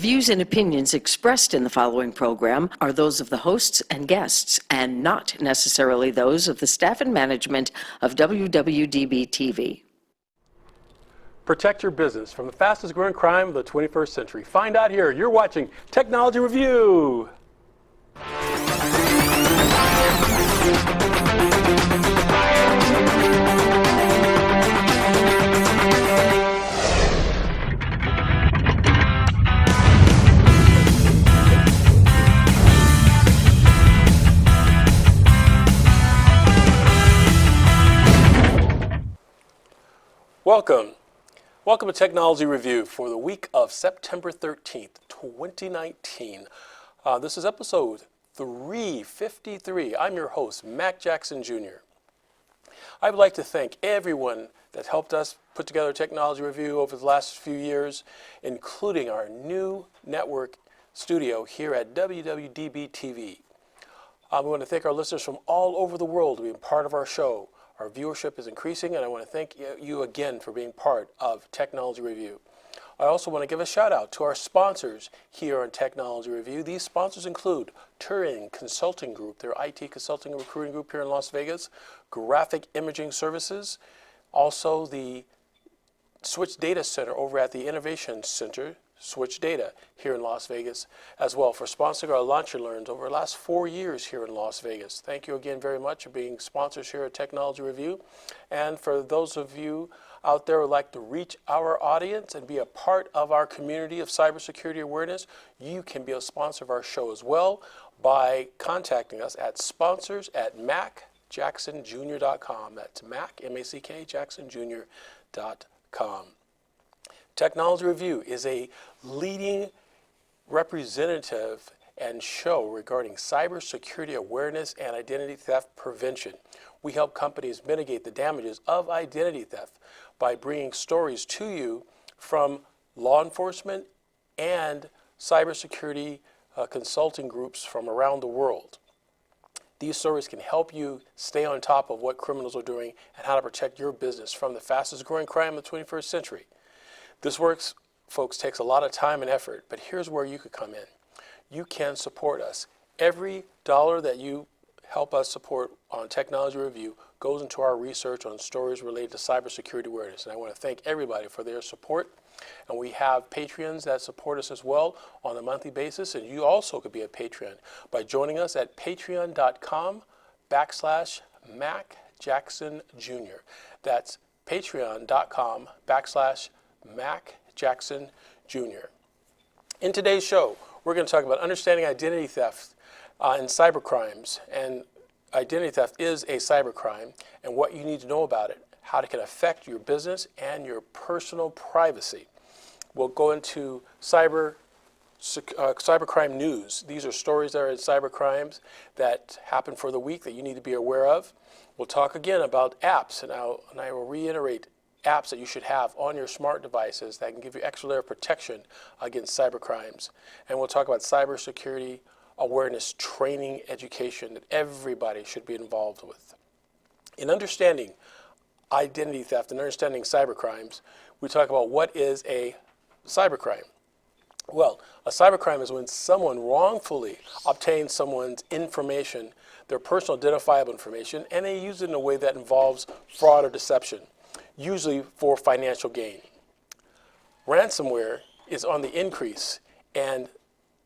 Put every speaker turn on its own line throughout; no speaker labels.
views and opinions expressed in the following program are those of the hosts and guests and not necessarily those of the staff and management of WWDB-TV.
Protect your business from the fastest growing crime of the 21st century. Find out here. You're watching Technology Review. Welcome to Technology Review for the week of September 13th, 2019. This is episode 353. I'm your host, Mack Jackson Jr. I would like to thank everyone that helped us put together Technology Review over the last few years, including our new network studio here at WWDBTV. We want to thank our listeners from all over the world being part of our show. Our viewership is increasing, and I want to thank you again for being part of Technology Review. I also want to give a shout out to our sponsors here on Technology Review. These sponsors include Turing Consulting Group, their IT consulting and recruiting group here in Las Vegas, Graphic Imaging Services, also the Switch Data Center over at the Innovation Center, Switch Data here in Las Vegas, as well for sponsoring our Launch and Learns over the last 4 years here in Las Vegas. Thank you again very much for being sponsors here at Technology Review. And for those of you out there who would like to reach our audience and be a part of our community of cybersecurity awareness, you can be a sponsor of our show as well by contacting us at sponsors@mackjacksonjr.com. That's Mack, M-A-C-K, jacksonjr.com. Technology Review is a leading representative and show regarding cybersecurity awareness and identity theft prevention. We help companies mitigate the damages of identity theft by bringing stories to you from law enforcement and cybersecurity consulting groups from around the world. These stories can help you stay on top of what criminals are doing and how to protect your business from the fastest growing crime of the 21st century. This work, folks, takes a lot of time and effort, but here's where you could come in. You can support us. Every dollar that you help us support on Technology Review goes into our research on stories related to cybersecurity awareness. And I want to thank everybody for their support. And we have Patreons that support us as well on a monthly basis. And you also could be a Patreon by joining us at patreon.com/Mack Jackson Jr. That's patreon.com/Mack Jackson Jr. In today's show, we're going to talk about understanding identity theft and cybercrimes. And identity theft is a cybercrime and what you need to know about it, how it can affect your business and your personal privacy. We'll go into cybercrime news. These are stories that are in cybercrimes that happen for the week that you need to be aware of. We'll talk again about apps, and I will reiterate apps that you should have on your smart devices that can give you extra layer of protection against cybercrimes. And we'll talk about cybersecurity awareness training education that everybody should be involved with. In understanding identity theft and understanding cybercrimes, we talk about what is a cybercrime. Well, a cybercrime is when someone wrongfully obtains someone's information, their personal identifiable information, and they use it in a way that involves fraud or deception, usually for financial gain. Ransomware is on the increase, and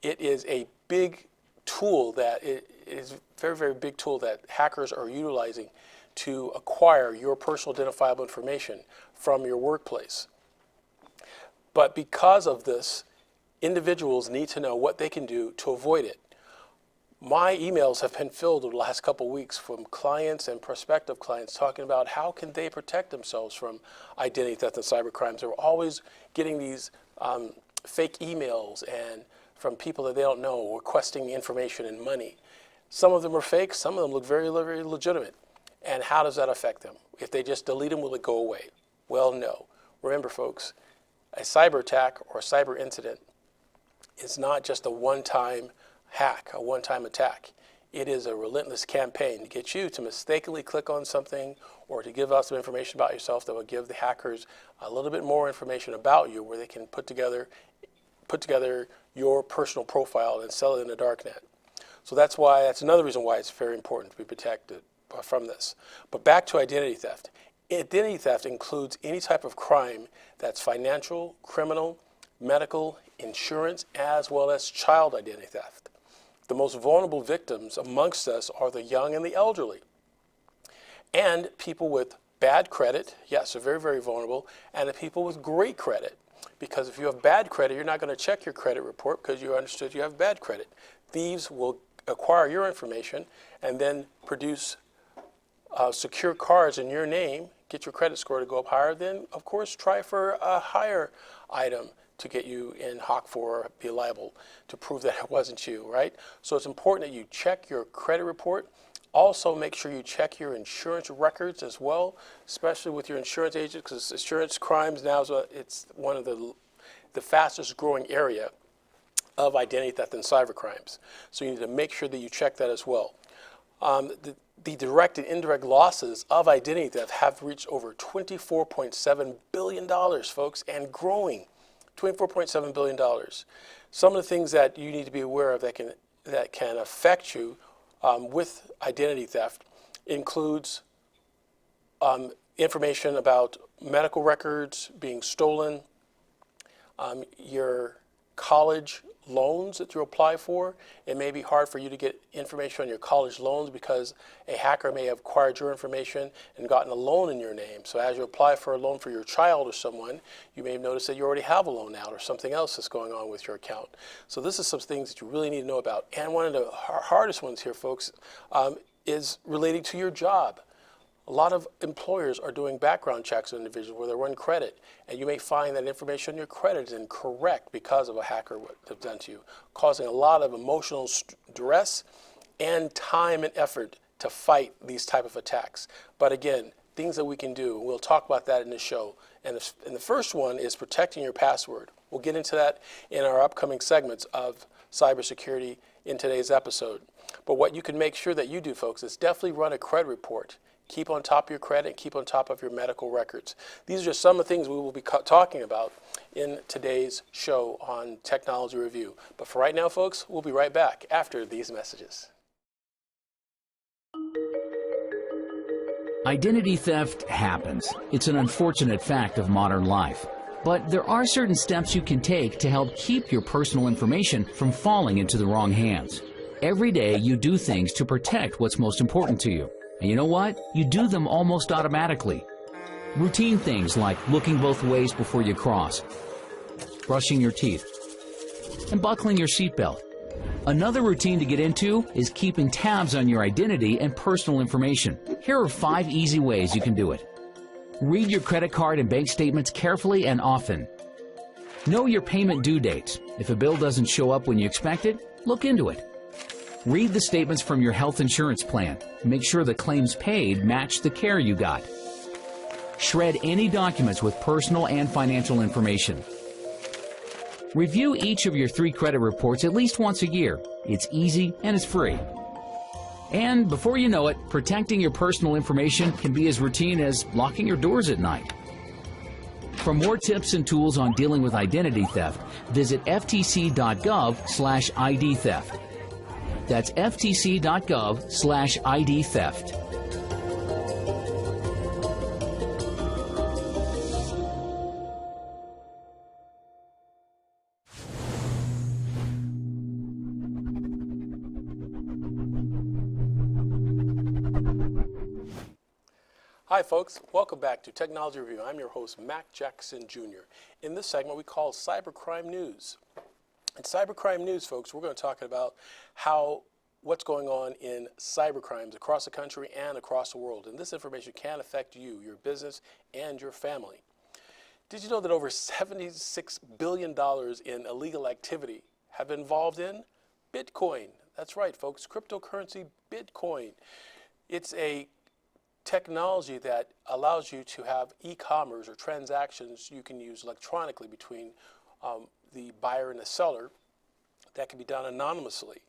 it is a big tool that it is a very, very big tool that hackers are utilizing to acquire your personal identifiable information from your workplace. But because of this, individuals need to know what they can do to avoid it. My emails have been filled over the last couple of weeks from clients and prospective clients talking about how can they protect themselves from identity theft and cybercrimes. They're always getting these fake emails and from people that they don't know requesting information and money. Some of them are fake, some of them look very, very legitimate. And how does that affect them? If they just delete them, will it go away? Well, no. Remember, folks, a cyber attack or a cyber incident is not just a one-time hack, a one-time attack. It is a relentless campaign to get you to mistakenly click on something or to give out some information about yourself that will give the hackers a little bit more information about you where they can put together put together your personal profile and sell it in the darknet. So that's another reason why it's very important to be protected from this. But back to identity theft. Identity theft includes any type of crime that's financial, criminal, medical, insurance, as well as child identity theft. The most vulnerable victims amongst us are the young and the elderly. And people with bad credit, yes, are very, very vulnerable, and the people with great credit. Because if you have bad credit, you're not going to check your credit report because you understood you have bad credit. Thieves will acquire your information and then produce secure cards in your name, get your credit score to go up higher, then of course try for a higher item to get you in hock for or be liable to prove that it wasn't you, right? So it's important that you check your credit report. Also make sure you check your insurance records as well, especially with your insurance agent, because insurance crimes now it's one of the fastest growing area of identity theft and cyber crimes. So you need to make sure that you check that as well. The direct and indirect losses of identity theft have reached over $24.7 billion, folks, and growing. $24.7 billion. Some of the things that you need to be aware of that can affect you with identity theft includes information about medical records being stolen, your college loans that you apply for. It may be hard for you to get information on your college loans because a hacker may have acquired your information and gotten a loan in your name. So as you apply for a loan for your child or someone, you may have noticed that you already have a loan out or something else that's going on with your account. So this is some things that you really need to know about. And one of the hardest ones here, folks, is relating to your job. A lot of employers are doing background checks on individuals where they run credit, and you may find that information on your credit is incorrect because of a hacker what they've done to you, causing a lot of emotional duress and time and effort to fight these type of attacks. But again, things that we can do, and we'll talk about that in the show. And the first one is protecting your password. We'll get into that in our upcoming segments of cybersecurity in today's episode. But what you can make sure that you do, folks, is definitely run a credit report. Keep on top of your credit, keep on top of your medical records. These are just some of the things we will be talking about in today's show on Technology Review. But for right now, folks, we'll be right back after these messages.
Identity theft happens. It's an unfortunate fact of modern life. But there are certain steps you can take to help keep your personal information from falling into the wrong hands. Every day you do things to protect what's most important to you. And you know what? You do them almost automatically. Routine things like looking both ways before you cross, brushing your teeth, and buckling your seatbelt. Another routine to get into is keeping tabs on your identity and personal information. Here are 5 easy ways you can do it. Read your credit card and bank statements carefully and often. Know your payment due dates. If a bill doesn't show up when you expect it, look into it. Read the statements from your health insurance plan. Make sure the claims paid match the care you got. Shred any documents with personal and financial information. Review each of your 3 credit reports at least once a year. It's easy and it's free. And before you know it, protecting your personal information can be as routine as locking your doors at night. For more tips and tools on dealing with identity theft, visit ftc.gov/ID theft. That's ftc.gov/ID theft.
Hi folks, welcome back to Technology Review. I'm your host, Mack Jackson Jr. In this segment we call Cybercrime News. In Cybercrime News, folks, we're going to talk about what's going on in cybercrimes across the country and across the world. And this information can affect you, your business, and your family. Did you know that over $76 billion in illegal activity have been involved in Bitcoin? That's right, folks, cryptocurrency Bitcoin. It's a technology that allows you to have e-commerce or transactions you can use electronically between the buyer and the seller that can be done anonymously.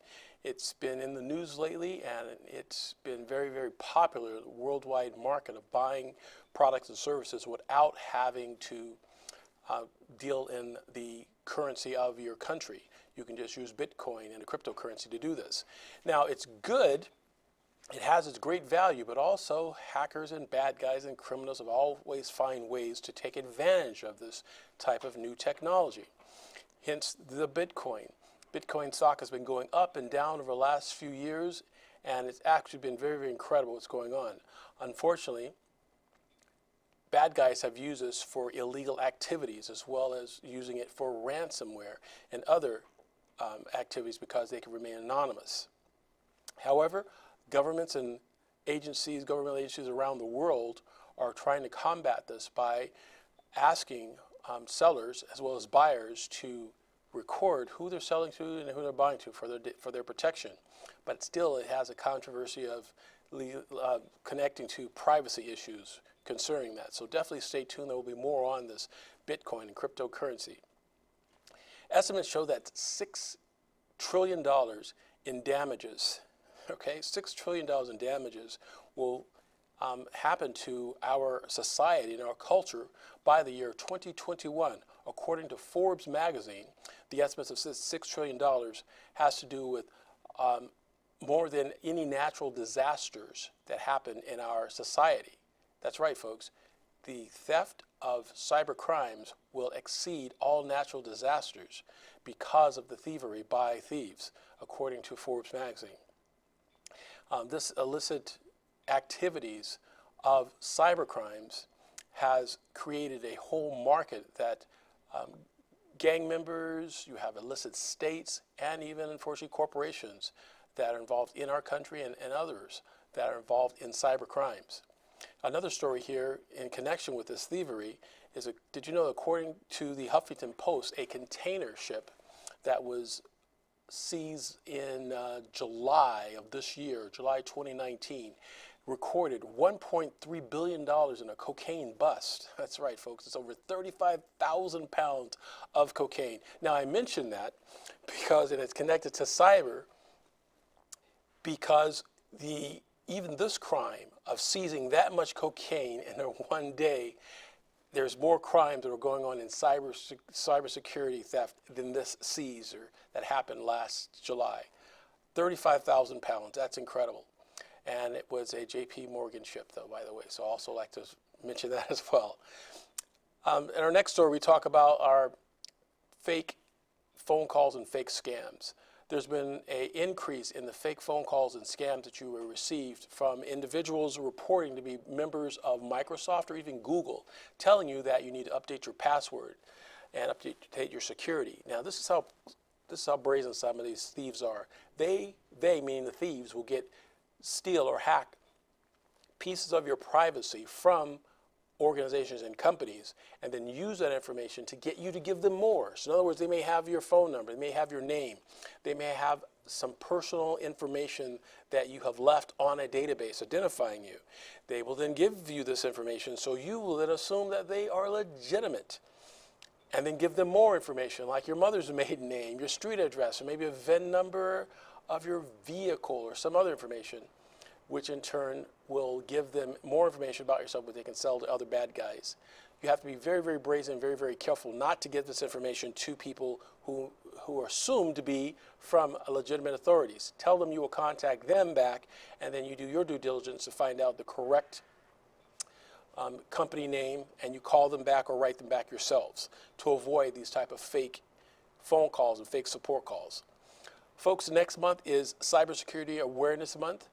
It's been in the news lately, and it's been very, very popular in the worldwide market of buying products and services without having to deal in the currency of your country. You can just use Bitcoin and a cryptocurrency to do this. Now, it's good. It has its great value, but also hackers and bad guys and criminals have always find ways to take advantage of this type of new technology. Hence the Bitcoin. Bitcoin stock has been going up and down over the last few years, and it's actually been very, very incredible what's going on. Unfortunately, bad guys have used this for illegal activities as well as using it for ransomware and other activities because they can remain anonymous. However, governments and agencies, government agencies around the world are trying to combat this by asking sellers as well as buyers to record who they're selling to and who they're buying to for their protection. But still, it has a controversy of connecting to privacy issues concerning that. So definitely stay tuned. There will be more on this Bitcoin and cryptocurrency. Estimates show that $6 trillion in damages, okay, $6 trillion in damages will happen to our society and our culture by the year 2021. According to Forbes magazine, the estimates of $6 trillion has to do with more than any natural disasters that happen in our society. That's right, folks. The theft of cyber crimes will exceed all natural disasters because of the thievery by thieves, according to Forbes magazine. This illicit activities of cyber crimes has created a whole market that gang members, you have illicit states, and even, unfortunately, corporations that are involved in our country and others that are involved in cyber crimes. Another story here in connection with this thievery is, did you know, according to the Huffington Post, a container ship that was seized in July of this year, July 2019, recorded $1.3 billion in a cocaine bust. That's right, folks. It's over 35,000 pounds of cocaine. Now, I mention that because, and it's connected to cyber, because even this crime of seizing that much cocaine in one day, there's more crimes that are going on in cybersecurity theft than this seizer that happened last July. 35,000 pounds, that's incredible. And it was a JP Morgan ship, though, by the way, so I also like to mention that as well. In our next story, we talk about our fake phone calls and fake scams. There's been an increase in the fake phone calls and scams that you received from individuals reporting to be members of Microsoft or even Google, telling you that you need to update your password and update your security. Now, this is how brazen some of these thieves are. They meaning the thieves, will steal or hack pieces of your privacy from organizations and companies and then use that information to get you to give them more. So in other words, they may have your phone number, they may have your name, they may have some personal information that you have left on a database identifying you. They will then give you this information, so you will then assume that they are legitimate and then give them more information like your mother's maiden name, your street address, or maybe a VIN number of your vehicle or some other information, which in turn will give them more information about yourself, which they can sell to other bad guys. You have to be very, very brazen, very, very careful not to give this information to people who are assumed to be from legitimate authorities. Tell them you will contact them back, and then you do your due diligence to find out the correct company name, and you call them back or write them back yourselves to avoid these type of fake phone calls and fake support calls. Folks, next month is Cybersecurity Awareness Month.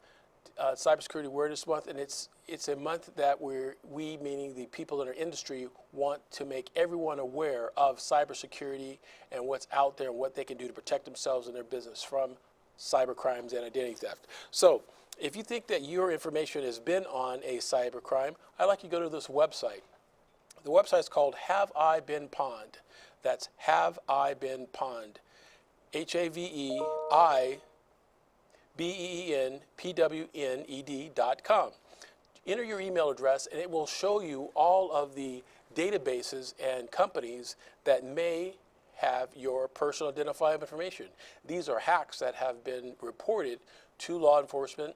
Cybersecurity Awareness Month, and it's a month that we, meaning the people in our industry, want to make everyone aware of cybersecurity and what's out there and what they can do to protect themselves and their business from cyber crimes and identity theft. So if you think that your information has been on a cyber crime, I'd like you to go to this website. The website is called Have I Been Pwned? That's Have I Been Pwned. HAVEIBENPWNED.com. Enter your email address and it will show you all of the databases and companies that may have your personal identifiable information. These are hacks that have been reported to law enforcement,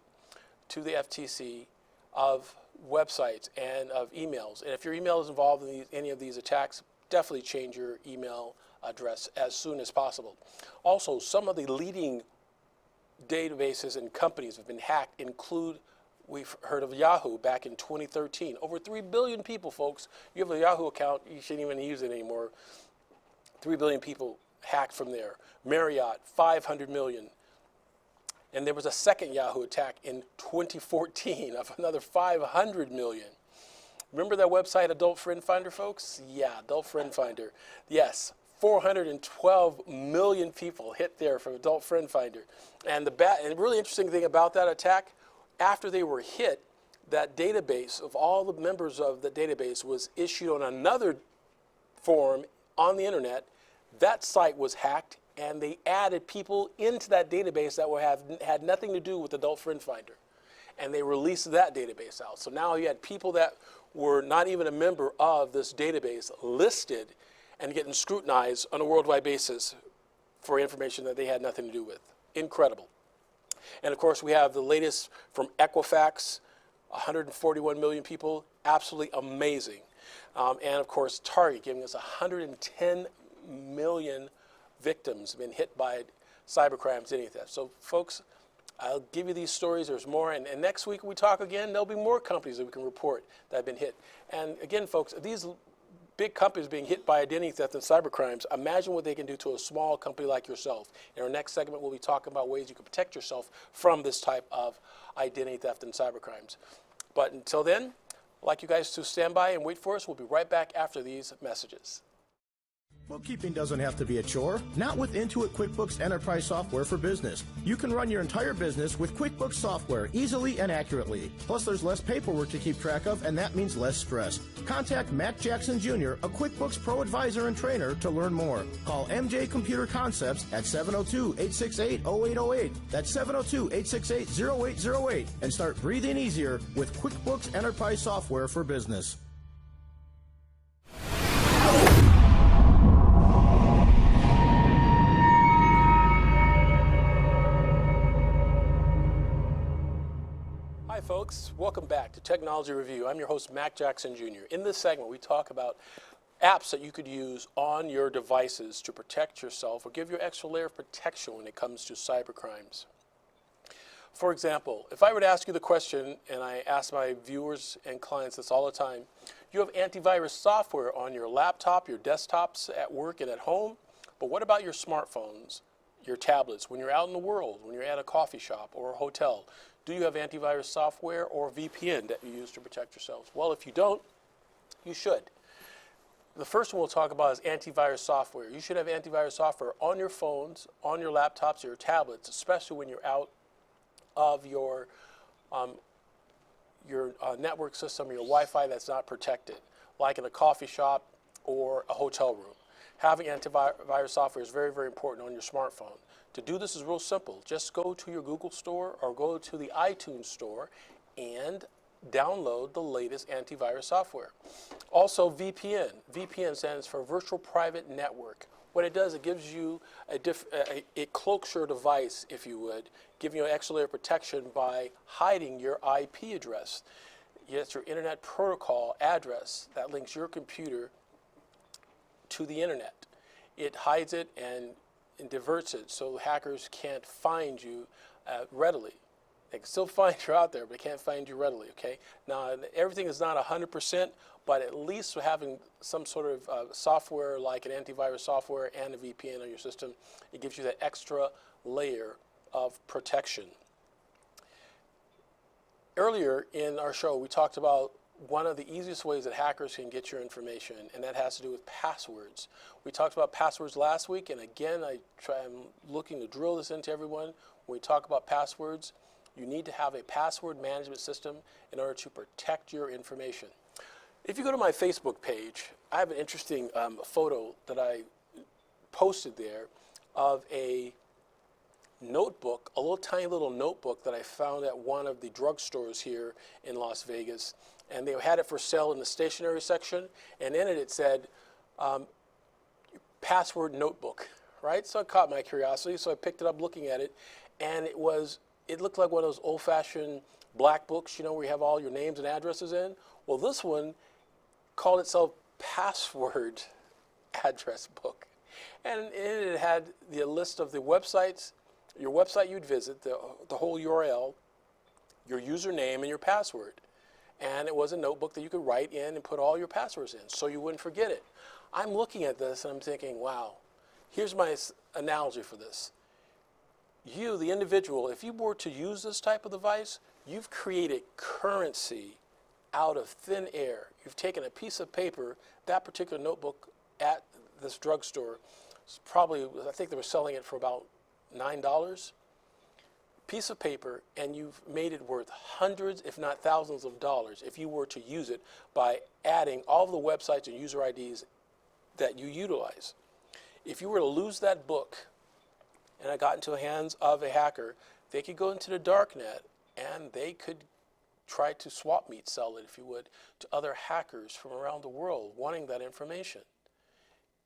to the FTC, of websites and of emails. And if your email is involved in any of these attacks, definitely change your email address as soon as possible. Also, some of the leading databases and companies have been hacked include, we've heard of Yahoo back in 2013. Over 3 billion people, folks. You have a Yahoo account, you shouldn't even use it anymore. 3 billion people hacked from there. Marriott, 500 million. And there was a second Yahoo attack in 2014 of another 500 million. Remember that website, Adult Friend Finder, folks? Yeah, Adult Friend Finder. Yes, 412 million people hit there from Adult Friend Finder. And the really interesting thing about that attack, after they were hit, that database of all the members of the database was issued on another forum on the internet. That site was hacked, and they added people into that database that had nothing to do with Adult Friend Finder. And they released that database out. So now you had people that were not even a member of this database listed and getting scrutinized on a worldwide basis for information that they had nothing to do with. Incredible. And of course, we have the latest from Equifax, 141 million people, absolutely amazing. And of course, Target giving us 110 million victims have been hit by cybercrime, identity theft. So folks, I'll give you these stories, there's more, and next week when we talk again, there'll be more companies that we can report that have been hit. And again, folks, these big companies being hit by identity theft and cybercrimes, imagine what they can do to a small company like yourself. In our next segment, we'll be talking about ways you can protect yourself from this type of identity theft and cybercrimes. But until then, I'd like you guys to stand by and wait for us. We'll be right back after these messages.
Bookkeeping doesn't have to be a chore, not with Intuit QuickBooks Enterprise Software for Business. You can run your entire business with QuickBooks software easily and accurately. Plus, there's less paperwork to keep track of, and that means less stress. Contact Mack Jackson Jr., a QuickBooks Pro Advisor and Trainer, to learn more. Call MJ Computer Concepts at 702-868-0808. That's 702-868-0808. And start breathing easier with QuickBooks Enterprise Software for Business.
Hi folks, welcome back to Technology Review. I'm your host, Mack Jackson Jr. In this segment, we talk about apps that you could use on your devices to protect yourself or give you an extra layer of protection when it comes to cybercrimes. For example, if I were to ask you the question, and I ask my viewers and clients this all the time, you have antivirus software on your laptop, your desktops at work and at home, but what about your smartphones, your tablets, when you're out in the world, when you're at a coffee shop or a hotel? Do you have antivirus software or VPN that you use to protect yourselves? Well, if you don't, you should. The first one we'll talk about is antivirus software. You should have antivirus software on your phones, on your laptops, or your tablets, especially when you're out of your network system, your Wi-Fi that's not protected, like in a coffee shop or a hotel room. Having antivirus software is very, very important on your smartphone. To do this is real simple. Just go to your Google store or go to the iTunes store and download the latest antivirus software. Also, VPN. VPN stands for Virtual Private Network. What it does, it gives you it cloaks your device, if you would, giving you an extra layer of protection by hiding your IP address. It's your Internet Protocol address that links your computer to the Internet. It hides it and diverts it so hackers can't find you readily. They can still find you out there, but they can't find you readily, okay? Now, everything is not 100%, but at least having some sort of software like an antivirus software and a VPN on your system, it gives you that extra layer of protection. Earlier in our show, we talked about one of the easiest ways that hackers can get your information, and that has to do with passwords. We talked about passwords last week, and again, I'm looking to drill this into everyone. When we talk about passwords, you need to have a password management system in order to protect your information. If you go to my Facebook page, I have an interesting photo that I posted there of a notebook, a little tiny little notebook that I found at one of the drugstores here in Las Vegas. And they had it for sale in the stationery section, and in it it said, password notebook, right? So it caught my curiosity, so I picked it up looking at it, and it looked like one of those old-fashioned black books, you know, where you have all your names and addresses in. Well, this one called itself Password Address Book. And it had the list of the websites, your website you'd visit, the whole URL, your username, and your password. And it was a notebook that you could write in and put all your passwords in so you wouldn't forget it. I'm looking at this and I'm thinking, wow, here's my analogy for this. You, the individual, if you were to use this type of device, you've created currency out of thin air. You've taken a piece of paper, that particular notebook at this drugstore, probably, I think they were selling it for about $9. Piece of paper, and you've made it worth hundreds, if not thousands of dollars if you were to use it by adding all of the websites and user IDs that you utilize. If you were to lose that book and it got into the hands of a hacker, they could go into the dark net and they could try to swap meet sell it, if you would, to other hackers from around the world wanting that information.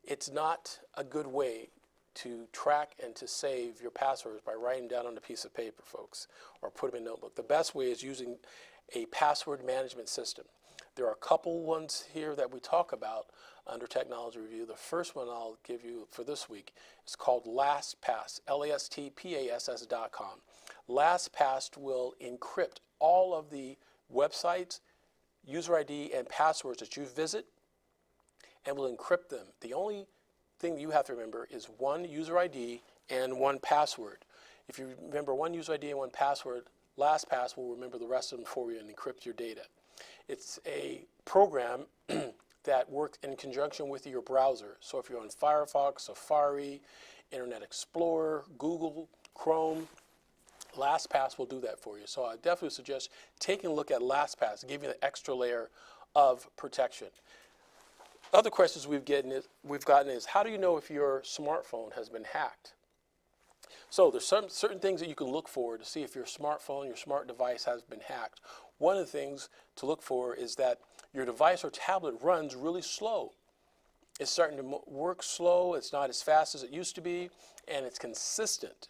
It's not a good way to track and to save your passwords by writing down on a piece of paper, folks, or put them in a notebook. The best way is using a password management system. There are a couple ones here that we talk about under Technology Review. The first one I'll give you for this week is called LastPass, LASTPASS.com. LastPass will encrypt all of the websites, user ID, and passwords that you visit, and will encrypt them. The only thing you have to remember is one user ID and one password. If you remember one user ID and one password, LastPass will remember the rest of them for you and encrypt your data. It's a program that works in conjunction with your browser. So if you're on Firefox, Safari, Internet Explorer, Google, Chrome, LastPass will do that for you. So I definitely suggest taking a look at LastPass to give you an extra layer of protection. Other questions we've gotten is, how do you know if your smartphone has been hacked? So there's some certain things that you can look for to see if your smartphone, your smart device has been hacked. One of the things to look for is that your device or tablet runs really slow. It's starting to work slow, it's not as fast as it used to be, and it's consistent.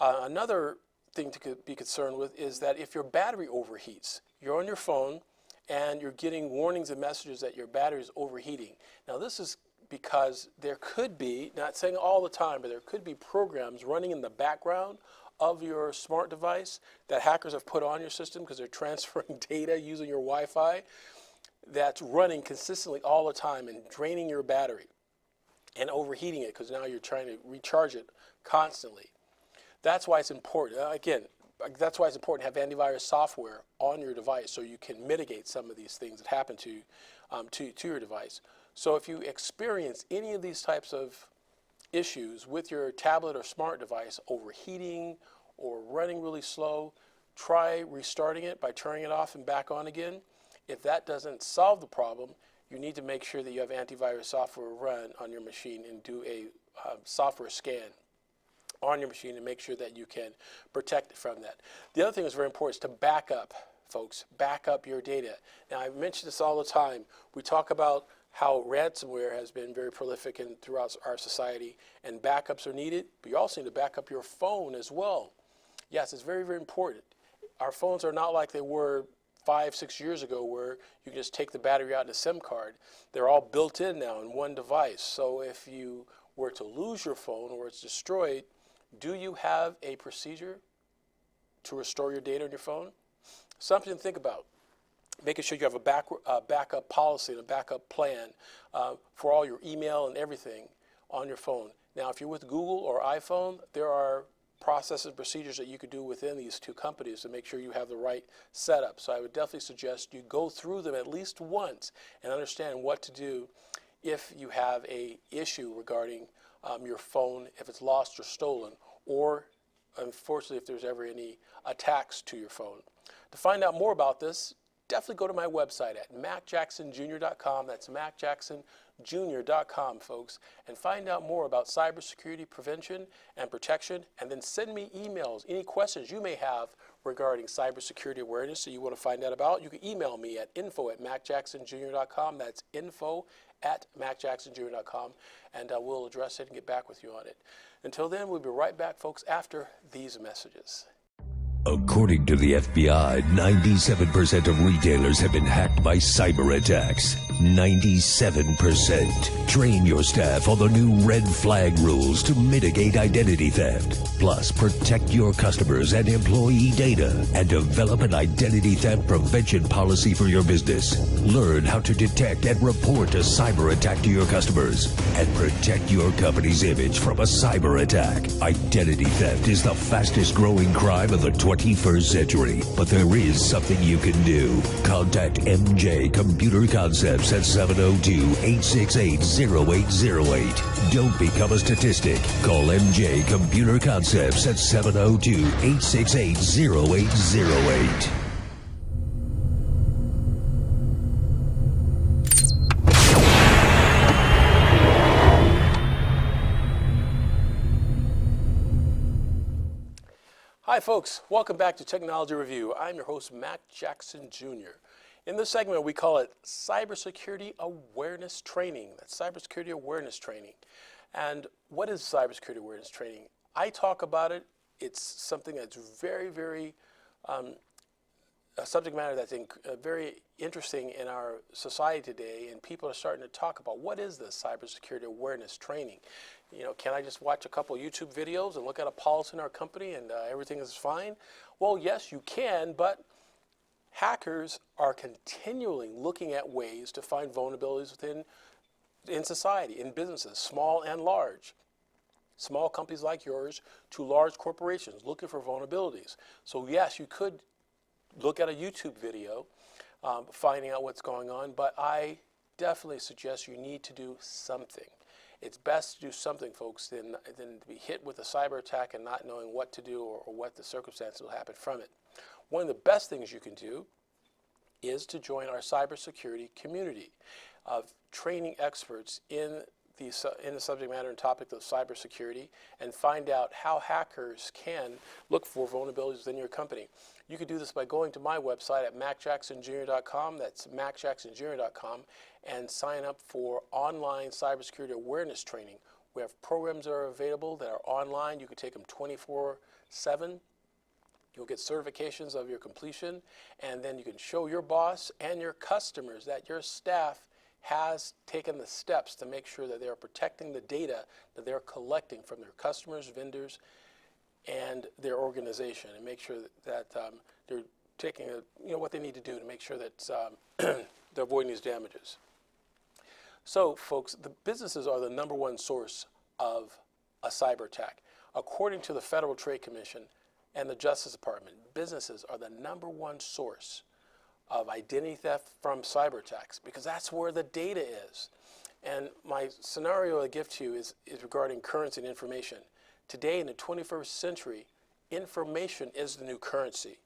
Another thing to be concerned with is that if your battery overheats, you're on your phone, and you're getting warnings and messages that your battery is overheating. Now this is because there could be, not saying all the time, but there could be programs running in the background of your smart device that hackers have put on your system because they're transferring data using your Wi-Fi that's running consistently all the time and draining your battery and overheating it because now you're trying to recharge it constantly. That's why it's important. That's why it's important to have antivirus software on your device so you can mitigate some of these things that happen to your device. So if you experience any of these types of issues with your tablet or smart device, overheating or running really slow, try restarting it by turning it off and back on again. If that doesn't solve the problem, you need to make sure that you have antivirus software run on your machine and do a software scan on your machine and make sure that you can protect it from that. The other thing that's very important is to back up, folks. Back up your data. Now, I mention this all the time. We talk about how ransomware has been very prolific throughout our society, and backups are needed, but you also need to back up your phone as well. Yes, it's very, very important. Our phones are not like they were 5, 6 years ago where you can just take the battery out in a SIM card. They're all built in now in one device. So if you were to lose your phone or it's destroyed, do you have a procedure to restore your data on your phone? Something to think about. Making sure you have a backup policy and a backup plan for all your email and everything on your phone. Now, if you're with Google or iPhone, there are processes and procedures that you could do within these two companies to make sure you have the right setup. So I would definitely suggest you go through them at least once and understand what to do if you have an issue regarding your phone, if it's lost or stolen, or unfortunately if there's ever any attacks to your phone. To find out more about this, definitely go to my website at MackJacksonJr.com. That's MackJacksonJr.com, folks, and find out more about cybersecurity prevention and protection, and then send me emails, any questions you may have regarding cybersecurity awareness that you want to find out about. You can email me at info@MackJacksonJr.com. That's info@MackJacksonJr.com, and we'll address it and get back with you on it. Until then, we'll be right back, folks, after these messages.
According to the FBI, 97% of retailers have been hacked by cyber attacks. 97%. Train your staff on the new red flag rules to mitigate identity theft. Plus, protect your customers and employee data and develop an identity theft prevention policy for your business. Learn how to detect and report a cyber attack to your customers and protect your company's image from a cyber attack. Identity theft is the fastest growing crime of the 21st century, but there is something you can do. Contact MJ Computer Concepts at 702-868-0808. Don't become a statistic. Call MJ Computer Concepts at 702-868-0808.
Hi folks, welcome back to Technology Review. I'm your host, Mack Jackson Jr. In this segment, we call it Cybersecurity Awareness Training. That's Cybersecurity Awareness Training. And what is Cybersecurity Awareness Training? I talk about it. It's something that's very, a subject matter that's very interesting in our society today, and people are starting to talk about what is this cybersecurity awareness training. You know, can I just watch a couple YouTube videos and look at a policy in our company and everything is fine? Well, yes, you can, but hackers are continually looking at ways to find vulnerabilities in society, in businesses, small and large. Small companies like yours to large corporations looking for vulnerabilities. So yes, you could look at a YouTube video, finding out what's going on, but I definitely suggest you need to do something. It's best to do something, folks, than to be hit with a cyber attack and not knowing what to do or what the circumstances will happen from it. One of the best things you can do is to join our cybersecurity community of training experts in the subject matter and topic of cybersecurity, and find out how hackers can look for vulnerabilities within your company. You can do this by going to my website at MackJacksonJr.com. That's MackJacksonJr.com, and sign up for online cybersecurity awareness training. We have programs that are available that are online. You can take them 24/7. You'll get certifications of your completion, and then you can show your boss and your customers that your staff has taken the steps to make sure that they're protecting the data that they're collecting from their customers, vendors, and their organization, and make sure that they're taking what they need to do to make sure that they're avoiding these damages. So, folks, the businesses are the #1 source of a cyber attack. According to the Federal Trade Commission and the Justice Department, businesses are the #1 source of identity theft from cyber attacks, because that's where the data is. And my scenario I give to you is regarding currency and information. Today, in the 21st century, information is the new currency.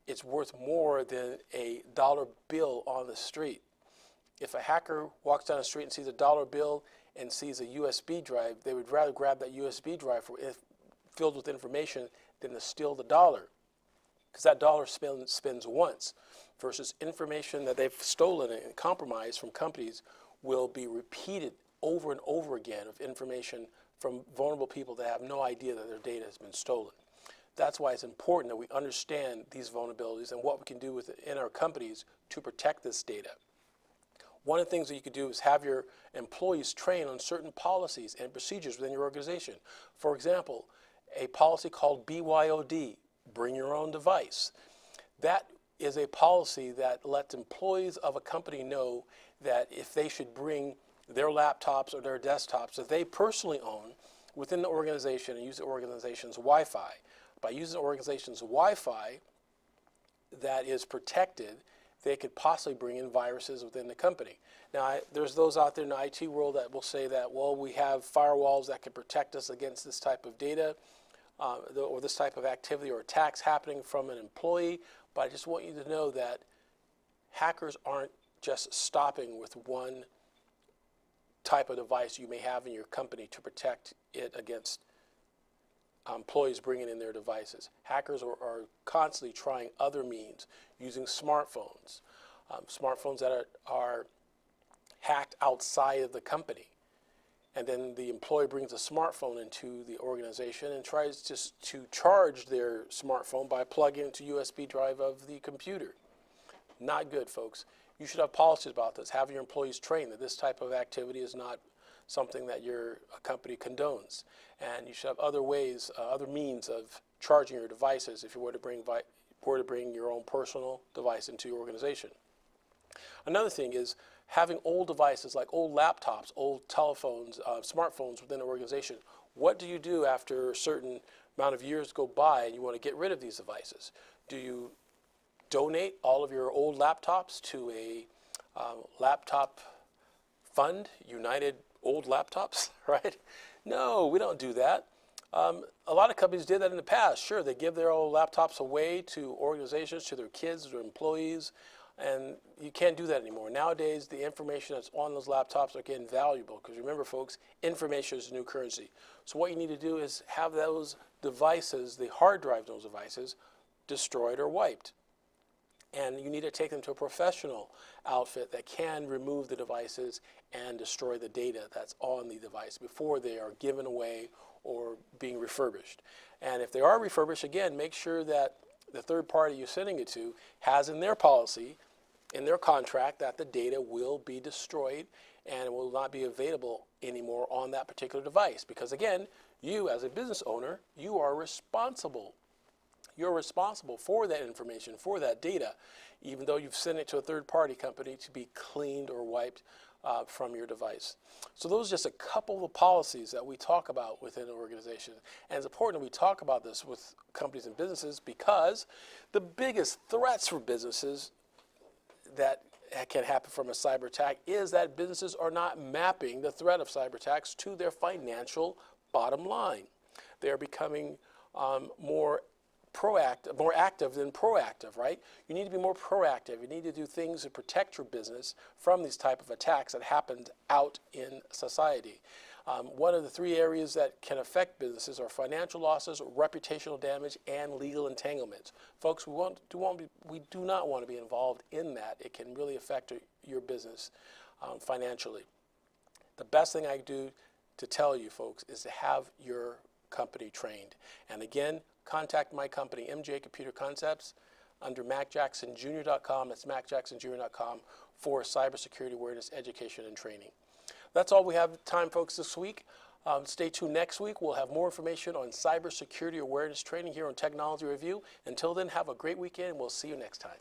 It's worth more than a dollar bill on the street. If a hacker walks down the street and sees a dollar bill and sees a USB drive, they would rather grab that USB drive filled with information than to steal the dollar, because that dollar spends once, versus information that they've stolen and compromised from companies will be repeated over and over again, of information from vulnerable people that have no idea that their data has been stolen. That's why it's important that we understand these vulnerabilities and what we can do in our companies to protect this data. One of the things that you could do is have your employees train on certain policies and procedures within your organization. For example, a policy called BYOD, bring your own device. That is a policy that lets employees of a company know that if they should bring their laptops or their desktops that they personally own within the organization and use the organization's Wi-Fi. By using the organization's Wi-Fi that is protected, they could possibly bring in viruses within the company. Now, there's those out there in the IT world that will say that, well, we have firewalls that can protect us against this type of data or this type of activity or attacks happening from an employee. But I just want you to know that hackers aren't just stopping with one type of device you may have in your company to protect it against employees bringing in their devices. Hackers are constantly trying other means, using smartphones, smartphones that are hacked outside of the company. and then the employee brings a smartphone into the organization and tries just to charge their smartphone by plugging into USB drive of the computer. Not good, folks. You should have policies about this. Have your employees trained that this type of activity is not something that your company condones. And you should have other ways, other means of charging your devices if you were to bring your own personal device into your organization. Another thing is having old devices like old laptops, old telephones, smartphones within an organization. What do you do after a certain amount of years go by and you want to get rid of these devices? Do you donate all of your old laptops to a laptop fund, United Old Laptops, right? No, we don't do that. A lot of companies did that in the past. Sure, they give their old laptops away to organizations, to their kids, their employees, and you can't do that anymore. Nowadays, the information that's on those laptops are getting valuable because remember, folks, information is the new currency. So what you need to do is have those devices, the hard drive, those devices, destroyed or wiped. And you need to take them to a professional outfit that can remove the devices and destroy the data that's on the device before they are given away or being refurbished. And if they are refurbished, again, make sure that the third party you're sending it to has in their policy, in their contract, that the data will be destroyed and it will not be available anymore on that particular device. Because again, you as a business owner, you are responsible. You're responsible for that information, for that data, even though you've sent it to a third-party company to be cleaned or wiped from your device. So those are just a couple of the policies that we talk about within an organization. And it's important that we talk about this with companies and businesses because the biggest threats for businesses that can happen from a cyber attack is that businesses are not mapping the threat of cyber attacks to their financial bottom line. They are becoming more active than proactive, right? You need to be more proactive. You need to do things to protect your business from these type of attacks that happen out in society. One of the three areas that can affect businesses are financial losses, reputational damage, and legal entanglements. Folks, we do not want to be involved in that. It can really affect your business financially. The best thing I can do to tell you, folks, is to have your company trained. And again, contact my company, MJ Computer Concepts, under MackJacksonJr.com. That's MackJacksonJr.com for cybersecurity awareness, education, and training. That's all we have time, folks, this week. Stay tuned next week. We'll have more information on cybersecurity awareness training here on Technology Review. Until then, have a great weekend, and we'll see you next time.